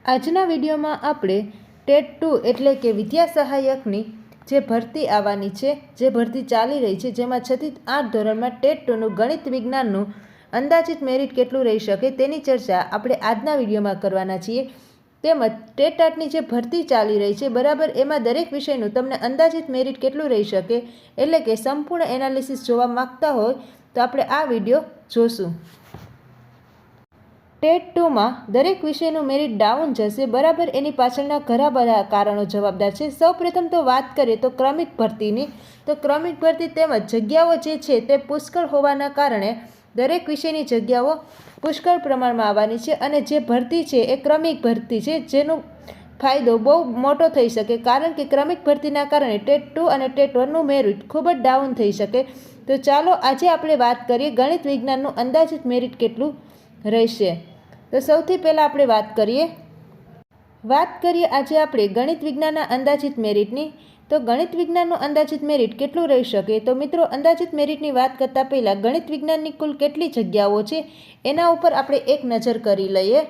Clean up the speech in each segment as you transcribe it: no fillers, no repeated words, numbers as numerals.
આજના વિડીયોમાં આપણે ટેટ 2 એટલે કે વિદ્યા સહાયકની જે ભરતી આવવાની છે, જે ભરતી ચાલી રહી છે, જેમાં 6 થી 8 ધોરણમાં ટેટ 2નું ગણિત વિજ્ઞાનનું અંદાજિત મેરિટ કેટલું રહી શકે તેની ચર્ચા આપણે આજના વિડીયોમાં કરવાના છીએ। તેમજ ટેટ 8ની જે ભરતી ચાલી રહી છે બરાબર, એમાં દરેક વિષયનું તમને અંદાજિત મેરિટ કેટલું રહી શકે એટલે કે સંપૂર્ણ એનાલિસિસ જોવા માંગતા હોય તો આપણે આ વિડીયો જોશું। ટેટ 2માં દરેક વિષયનું મેરિટ ડાઉન જશે બરાબર, એની પાછળના ઘણા બધા કારણો જવાબદાર છે। સૌપ્રથમ તો વાત કરીએ તો ક્રમિક ભરતીની, તો ક્રમિક ભરતી તેમજ જગ્યાઓ જે છે તે પુષ્કળ હોવાના કારણે દરેક વિષયની જગ્યાઓ પુષ્કળ પ્રમાણમાં આવવાની છે અને જે ભરતી છે એ ક્રમિક ભરતી છે, જેનો ફાયદો બહુ મોટો થઈ શકે, કારણ કે ક્રમિક ભરતીના કારણે ટેટ 2 અને ટેટ 1નું મેરિટ ખૂબ જ ડાઉન થઈ શકે। તો ચાલો આજે આપણે વાત કરીએ ગણિત વિજ્ઞાનનું અંદાજિત મેરિટ કેટલું રહેશે। તો સૌથી પહેલાં આપણે વાત કરીએ આજે આપણે ગણિત વિજ્ઞાનના અંદાજિત મેરિટની। તો ગણિત વિજ્ઞાનનું અંદાજિત મેરિટ કેટલું રહી શકે? તો મિત્રો, અંદાજિત મેરિટની વાત કરતાં પહેલાં ગણિત વિજ્ઞાનની કુલ કેટલી જગ્યાઓ છે એના ઉપર આપણે એક નજર કરી લઈએ।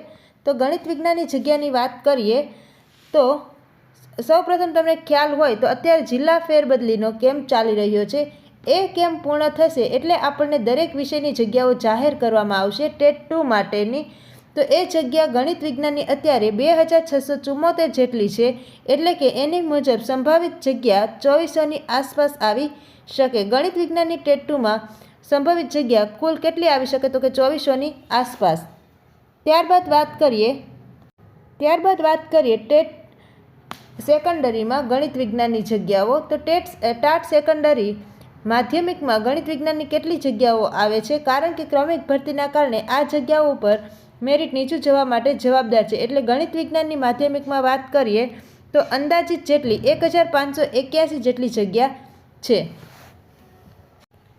તો ગણિત વિજ્ઞાનની જગ્યાની વાત કરીએ તો સૌપ્રથમ તમને ખ્યાલ હોય તો અત્યારે જિલ્લા ફેરબદલીનો કેમ્પ ચાલી રહ્યો છે। એ કેમ્પ પૂર્ણ થશે એટલે આપણને દરેક વિષયની જગ્યાઓ જાહેર કરવામાં આવશે ટેટ 2 માટેની। તો એ જગ્યા ગણિત વિજ્ઞાનની અત્યારે 2674 જેટલી છે, એટલે કે એની મુજબ સંભવિત જગ્યા 2400ની આસપાસ આવી શકે। ગણિત વિજ્ઞાનની ટેટ 2માં સંભવિત જગ્યા કુલ કેટલી આવી શકે? તો કે 2400ની આસપાસ। ત્યારબાદ વાત કરીએ ટેટ સેકન્ડરીમાં ગણિત વિજ્ઞાનની જગ્યાઓ। તો ટાટ સેકન્ડરી માધ્યમિકમાં ગણિત વિજ્ઞાનની કેટલી જગ્યાઓ આવે છે? કારણ કે ક્રમિક ભરતીના કારણે આ જગ્યાઓ પર મેરિટ નીચું જવા માટે જવાબદાર છે, એટલે ગણિત વિજ્ઞાનની માધ્યમિકમાં વાત કરીએ તો અંદાજિત જેટલી 1581 જેટલી જગ્યા છે।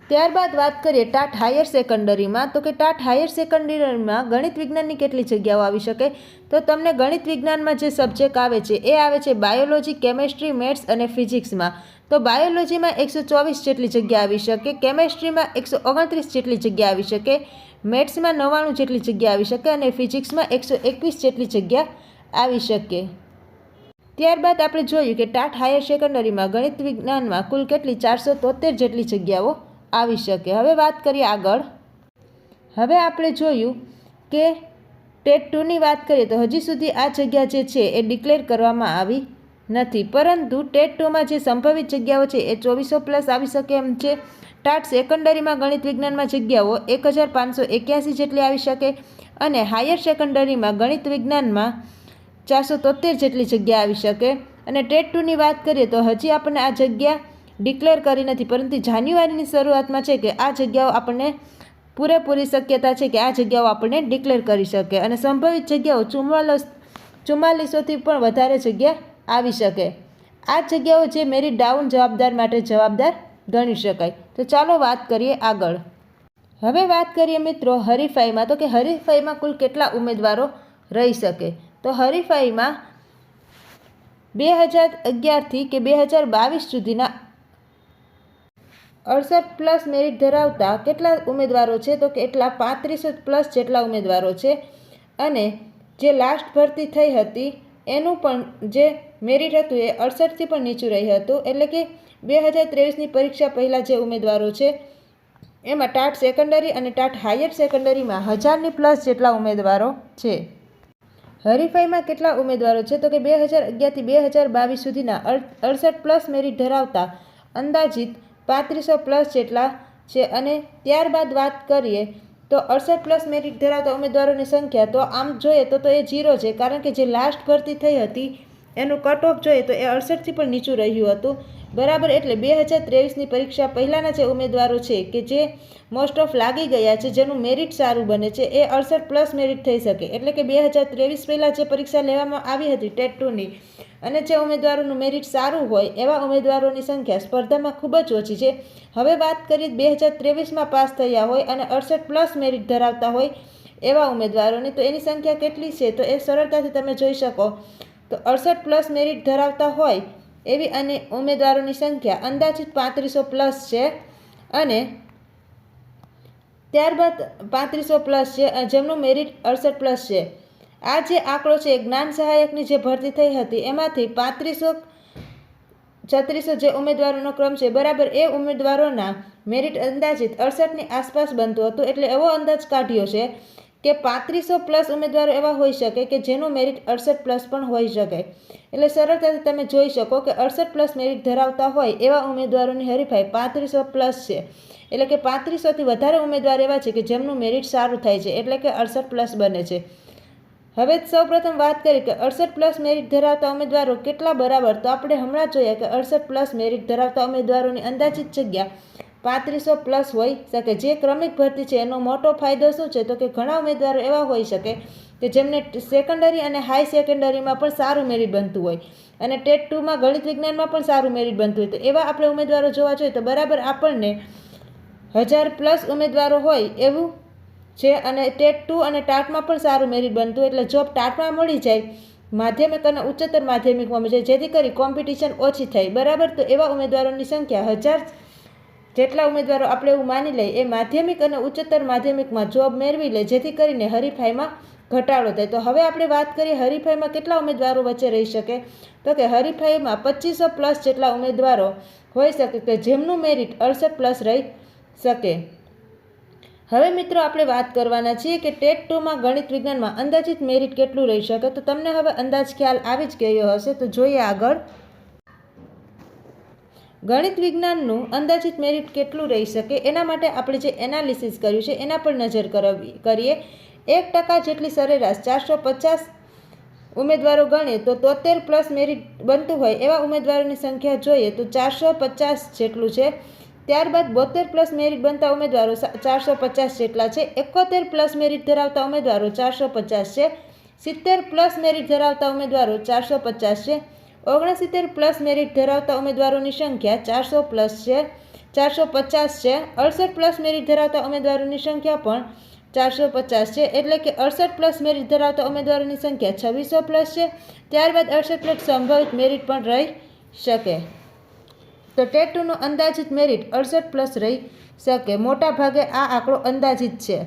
ત્યારબાદ વાત કરીએ ટાટ હાયર સેકન્ડરીમાં। તો કે ટાટ હાયર સેકન્ડરીમાં ગણિત વિજ્ઞાનની કેટલી જગ્યાઓ આવી શકે? તો તમને ગણિત વિજ્ઞાનમાં જે સબ્જેક્ટ આવે છે એ આવે છે બાયોલોજી, કેમેસ્ટ્રી, મેથ્સ અને ફિઝિક્સમાં। તો બાયોલોજીમાં 124 જેટલી જગ્યા આવી શકે, કેમેસ્ટ્રીમાં 129 જેટલી જગ્યા આવી શકે, મેથ્સમાં 99 જેટલી જગ્યા આવી શકે અને ફિઝિક્સમાં 121 જેટલી જગ્યા આવી શકે। ત્યારબાદ આપણે જોયું કે ટાટ હાયર સેકન્ડરીમાં ગણિત વિજ્ઞાનમાં કુલ કેટલી 473 જેટલી જગ્યાઓ આવી શકે। હવે વાત કરીએ આગળ। હવે આપણે જોયું કે ટેટ 2ની વાત કરીએ તો હજી સુધી આ જગ્યા જે છે એ ડિક્લેર કરવામાં આવી નથી, પરંતુ ટેટ 2માં જે સંભવિત જગ્યાઓ છે એ 2400+ આવી શકે એમ છે। ટાટ સેકન્ડરીમાં ગણિત વિજ્ઞાનમાં જગ્યાઓ 1581 જેટલી આવી શકે અને હાયર સેકન્ડરીમાં ગણિત વિજ્ઞાનમાં 473 જેટલી જગ્યા આવી શકે। અને ટેટ 2ની વાત કરીએ તો હજી આપણને આ જગ્યા ડિક્લેર કરી નથી, પરંતુ જાન્યુઆરીની શરૂઆતમાં છે કે આ જગ્યાઓ આપણને પૂરેપૂરી શક્યતા છે કે આ જગ્યાઓ આપણને ડિક્લેર કરી શકે અને સંભવિત જગ્યાઓ 4400થી પણ વધારે જગ્યા આવી શકે। આ જગ્યાઓ જે મેરિટ ડાઉન માટે જવાબદાર ગણી શકાય। તો ચાલો વાત કરીએ આગળ। હવે વાત કરીએ મિત્રો હરીફાઈમાં। તો કે હરીફાઈમાં કુલ કેટલા ઉમેદવારો રહી શકે? તો હરીફાઈમાં 2011થી કે 2022 સુધીના 68+ મેરિટ ધરાવતા કેટલા ઉમેદવારો છે? તો કે એટલા 3500+ જેટલા ઉમેદવારો છે અને જે લાસ્ટ ભરતી થઈ હતી એનું પણ જે મેરિટ હતું એ 68થી પણ નીચું રહ્યું હતું, એટલે કે 2023ની પરીક્ષા પહેલાં જે ઉમેદવારો છે એમાં ટાટ સેકન્ડરી અને ટાટ હાયર સેકન્ડરીમાં 1000+ જેટલા ઉમેદવારો છે। હરીફાઈમાં કેટલા ઉમેદવારો છે? તો કે 2011થી 2022 સુધીના 68+ મેરિટ ધરાવતા અંદાજિત 3500+ જેટલા છે। અને ત્યારબાદ વાત કરીએ તો 68+ મેરિટ ધરાવતા ઉમેદવારોની સંખ્યા, તો આમ જોઈએ તો એ 0 છે, કારણ કે જે લાસ્ટ ભરતી થઈ હતી એનું કટ ઓફ જોઈએ તો એ 68થી પણ નીચું રહ્યું હતું બરાબર। એટલે 2023ની પરીક્ષા પહેલાંના જે ઉમેદવારો છે કે જે મોસ્ટ ઓફ લાગી ગયા છે, જેનું મેરિટ સારું બને છે, એ 68+ મેરિટ થઈ શકે। એટલે કે 2023 પહેલાં જે પરીક્ષા લેવામાં આવી હતી ટેટ 2ની અને જે ઉમેદવારોનું મેરિટ સારું હોય એવા ઉમેદવારોની સંખ્યા સ્પર્ધામાં ખૂબ જ ઓછી છે। હવે વાત કરીએ 2023માં પાસ થયા હોય અને 68+ મેરિટ ધરાવતા હોય એવા ઉમેદવારોની, તો એની સંખ્યા કેટલી છે? તો એ સરળતાથી તમે જોઈ શકો તો 68+ મેરિટ ધરાવતા હોય એવી અને ઉમેદવારોની સંખ્યા અંદાજિત 3500+ છે અને ત્યારબાદ 3500+ છે જેમનું મેરિટ 68+ છે આ જે આંકડો છે જ્ઞાન સહાયકની જે ભરતી થઈ હતી એમાંથી 3536 જે ઉમેદવારોનો ક્રમ છે બરાબર એ ઉમેદવારોના મેરિટ અંદાજિત 68ની આસપાસ બનતું હતું. એટલે એવો અંદાજ કાઢ્યો છે કે 3500+ ઉમેદવારો એવા હોઈ શકે કે જેનું મેરિટ 68+ પણ હોઈ શકે. એટલે સરળતાથી તમે જોઈ શકો કે 68+ મેરિટ ધરાવતા હોય એવા ઉમેદવારોની હરીફાઈ 3500+ છે. એટલે કે 3500થી વધારે ઉમેદવાર એવા છે કે જેમનું મેરિટ સારું થાય છે, એટલે કે 68+ બને છે. હવે સૌપ્રથમ વાત કરીએ કે 68+ મેરિટ ધરાવતા ઉમેદવારો કેટલા બરાબર. તો આપણે હમણાં જોઈએ કે 68+ મેરિટ ધરાવતા ઉમેદવારોની અંદાજિત જગ્યા 3500+ હોઈ શકે. જે ક્રમિક ભરતી છે એનો મોટો ફાયદો શું છે તો કે ઘણા ઉમેદવારો એવા હોઈ શકે કે જેમને સેકન્ડરી અને હાઈ સેકન્ડરીમાં પણ સારું મેરિટ બનતું હોય અને ટેટ 2માં ગણિત વિજ્ઞાનમાં પણ સારું મેરિટ બનતું હોય. તો એવા આપણે ઉમેદવારો જોવા જોઈએ તો બરાબર આપણને 1000+ ઉમેદવારો હોય એવું છે અને ટેટ 2 અને ટાટમાં પણ સારું મેરિટ બનતું. એટલે જોબ ટાટમાં મળી જાય, માધ્યમિક અને ઉચ્ચતર માધ્યમિકમાં મળી જાય, જેથી કરી કોમ્પિટિશન ઓછી થાય બરાબર. તો એવા ઉમેદવારોની સંખ્યા 1000 જેટલા ઉમેદવારો આપણે એવું માની લઈએ એ માધ્યમિક અને ઉચ્ચતર માધ્યમિકમાં જોબ મેળવી લે, જેથી કરીને હરીફાઈમાં ઘટાડો થાય. તો હવે આપણે વાત કરીએ હરીફાઈમાં કેટલા ઉમેદવારો વચ્ચે રહી શકે. તો કે હરીફાઈમાં 2500+ જેટલા ઉમેદવારો હોઈ શકે કે જેમનું મેરિટ 68+ રહી શકે. હવે મિત્રો આપણે વાત કરવાના છીએ કે ટેટ 2માં ગણિત વિજ્ઞાનમાં અંદાજિત મેરિટ કેટલું રહી શકે. તો તમને હવે અંદાજ ખ્યાલ આવી જ ગયો હશે. તો જોઈએ આગળ. ગણિત વિજ્ઞાનનું અંદાજિત મેરિટ કેટલું રહી શકે એના માટે આપણે જે એનાલિસિસ કર્યું છે એના પર નજર કરીએ. 1% જેટલી સરેરાશ 450 ઉમેદવારો ગણીએ તો 73+ મેરિટ બનતું હોય એવા ઉમેદવારોની સંખ્યા જોઈએ તો 450 જેટલું છે. ત્યારબાદ 72+ મેરિટ બનતા ઉમેદવારો 450 જેટલા છે. 71+ મેરિટ ધરાવતા ઉમેદવારો 450 છે. 70+ મેરિટ ધરાવતા ઉમેદવારો 450 છે. 69+ મેરિટ ધરાવતા ઉમેદવારોની સંખ્યા 400+ છે, 450 છે. 68+ મેરિટ ધરાવતા ઉમેદવારોની સંખ્યા પણ 450 છે. એટલે કે 68+ મેરિટ ધરાવતા ઉમેદવારોની સંખ્યા 2600+ છે. ત્યારબાદ 68+ સંભવિત મેરિટ પણ રહી શકે. તો ટેટ 2નું અંદાજિત મેરિટ 68+ રહી શકે. મોટા ભાગે આ આંકડો અંદાજિત છે.